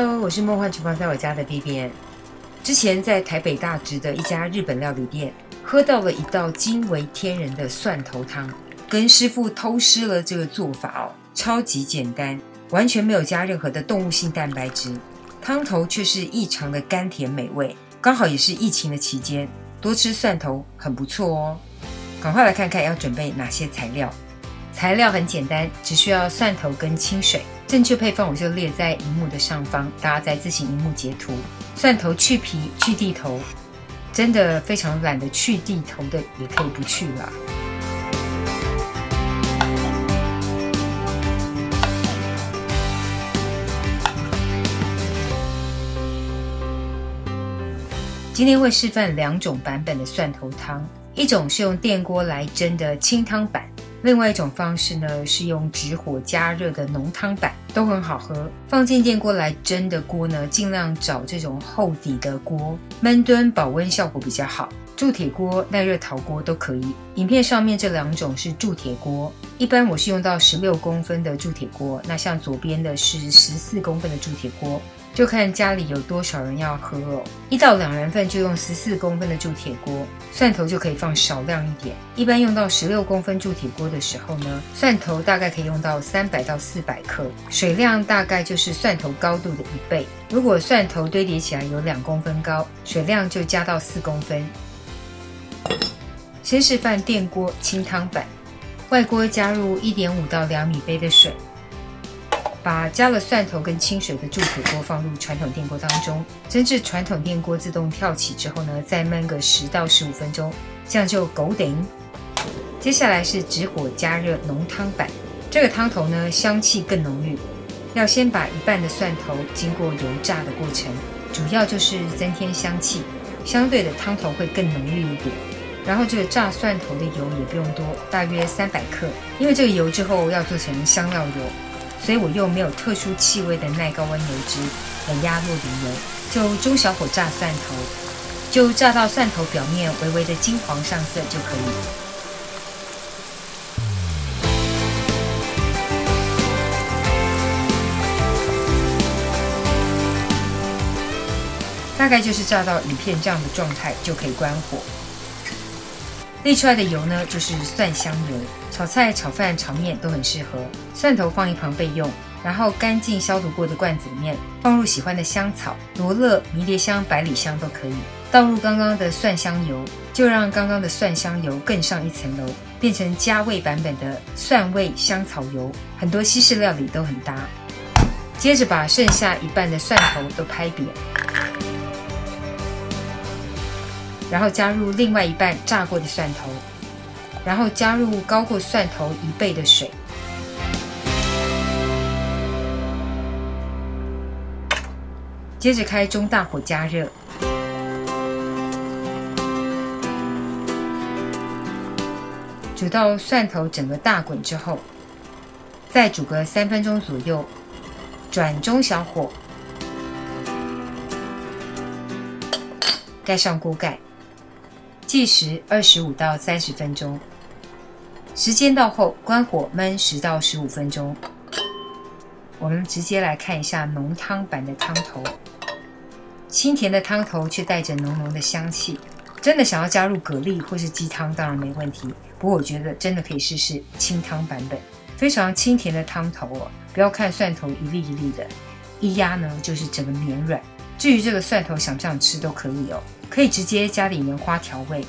Hello， 我是梦幻厨房在我家的 B。之前在台北大直的一家日本料理店，喝到了一道惊为天人的蒜头汤，跟师傅偷师了这个做法哦，超级简单，完全没有加任何的动物性蛋白质，汤头却是异常的甘甜美味，刚好也是疫情的期间，多吃蒜头很不错哦。赶快来看看要准备哪些材料。材料很简单，只需要蒜头跟清水。正确配方我就列在荧幕的上方，大家再自行荧幕截图。蒜头去皮去蒂头，真的非常懒得去蒂头的也可以不去啦。今天会示范2种版本的蒜头汤，一种是用电锅来蒸的清汤版，另外一种方式呢是用直火加热的浓汤版，都很好喝。放进电锅来蒸的锅呢，尽量找这种厚底的锅，焖炖保温效果比较好。铸铁锅、耐热陶锅都可以。影片上面这2种是铸铁锅，一般我是用到16公分的铸铁锅，那像左边的是14公分的铸铁锅。就看家里有多少人要喝哦，1到2人份就用14公分的铸铁锅，蒜头就可以放少量一点。一般用到16公分铸铁锅的时候呢，蒜头大概可以用到300到400克，水量大概就是蒜头高度的1倍。如果蒜头堆叠起来有2公分高，水量就加到4公分。先示范电锅清汤版，外锅加入1.5到2米杯的水。把加了蒜头跟清水的铸铁锅放入传统电锅当中，蒸至传统电锅自动跳起之后呢，再焖个10到15分钟，这样就够顶。接下来是直火加热浓汤版，这个汤头呢香气更浓郁，要先把一半的蒜头经过油炸的过程，主要就是增添香气，相对的汤头会更浓郁一点。然后这个炸蒜头的油也不用多，大约300克，因为这个油之后要做成香料油。所以我用没有特殊气味的耐高温油脂来压落底油，就中小火炸蒜头，就炸到蒜头表面微微的金黄上色就可以。大概就是炸到鱼片这样的状态就可以关火。沥出来的油呢，就是蒜香油，炒菜、炒饭、炒面都很适合。蒜头放一旁备用，然后干净消毒过的罐子里面放入喜欢的香草，罗勒、迷迭香、百里香都可以。倒入刚刚的蒜香油，就让刚刚的蒜香油更上一层楼，变成加味版本的蒜味香草油，很多西式料理都很搭。接着把剩下一半的蒜头都拍扁。然后加入另外一半炸过的蒜头，然后加入高过蒜头1倍的水，接着开中大火加热，煮到蒜头整个大滚之后，再煮个3分钟左右，转中小火，盖上锅盖。计时25到30分钟，时间到后关火焖10到15分钟。我们直接来看一下浓汤版的汤头，清甜的汤头却带着浓浓的香气。真的想要加入蛤蜊或是鸡汤当然没问题，不过我觉得真的可以试试清汤版本，非常清甜的汤头哦。不要看蒜头一粒一粒的，一压呢就是整个绵软。至于这个蒜头想不想吃都可以哦，可以直接加点棉花调味，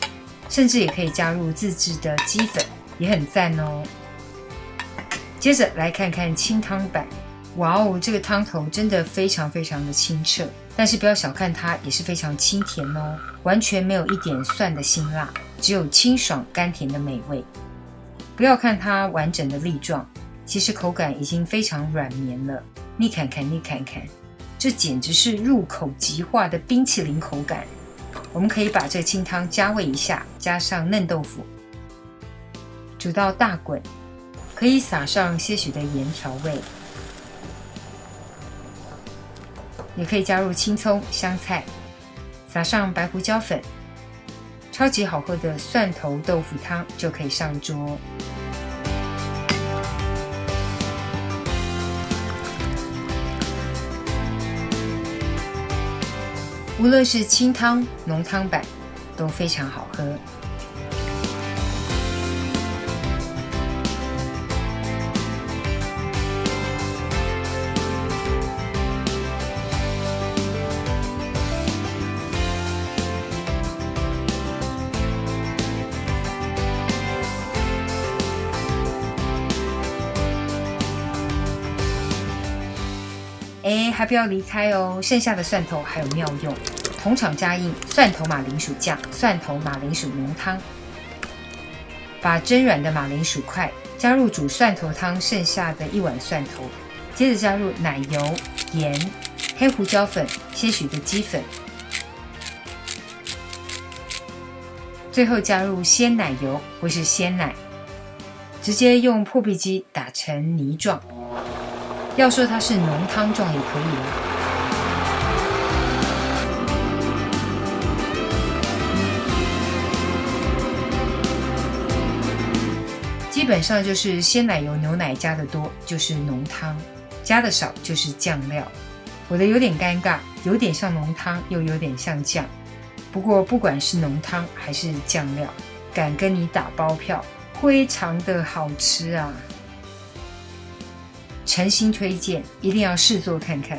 甚至也可以加入自制的鸡粉，也很赞哦。接着来看看清汤版，哇哦，这个汤头真的非常非常的清澈，但是不要小看它，也是非常清甜哦，完全没有一点蒜的辛辣，只有清爽甘甜的美味。不要看它完整的粒状，其实口感已经非常软绵了，你看看，你看看。这简直是入口即化的冰淇淋口感。我们可以把这清汤加味一下，加上嫩豆腐，煮到大滚，可以撒上些许的盐调味，也可以加入青葱、香菜，撒上白胡椒粉，超级好喝的蒜头豆腐汤就可以上桌。无论是清汤、浓汤版都非常好喝。还不要离开哦，剩下的蒜头还有妙用，同场加映蒜头马铃薯酱、蒜头马铃薯浓汤。把蒸软的马铃薯块加入煮蒜头汤剩下的1碗蒜头，接着加入奶油、盐、黑胡椒粉、些许的鸡粉，最后加入鲜奶油或是鲜奶，直接用破壁机打成泥状。要说它是浓汤状也可以了。基本上就是鲜奶油牛奶加的多就是浓汤，加的少就是酱料。我的有点尴尬，有点像浓汤，又有点像酱。不过不管是浓汤还是酱料，敢跟你打包票，非常的好吃啊！诚心推荐，一定要试做看看。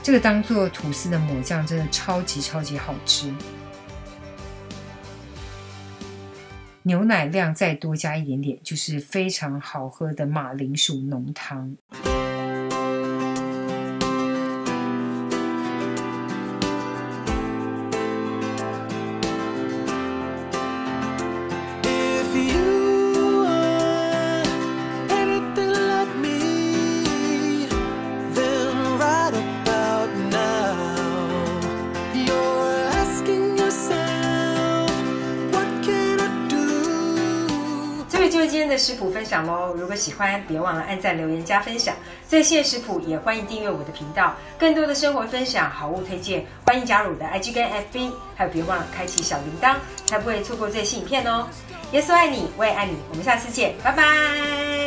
这个当做吐司的抹酱真的超级好吃。牛奶量再多加一点点，就是非常好喝的马铃薯浓汤。就是今天的食谱分享咯，如果喜欢别忘了按赞、留言、加分享。最新的食谱也欢迎订阅我的频道，更多的生活分享、好物推荐，欢迎加入我的 IG 跟 FB， 还有别忘了开启小铃铛，才不会错过最新影片哦。耶稣爱你，我也爱你，我们下次见，拜拜。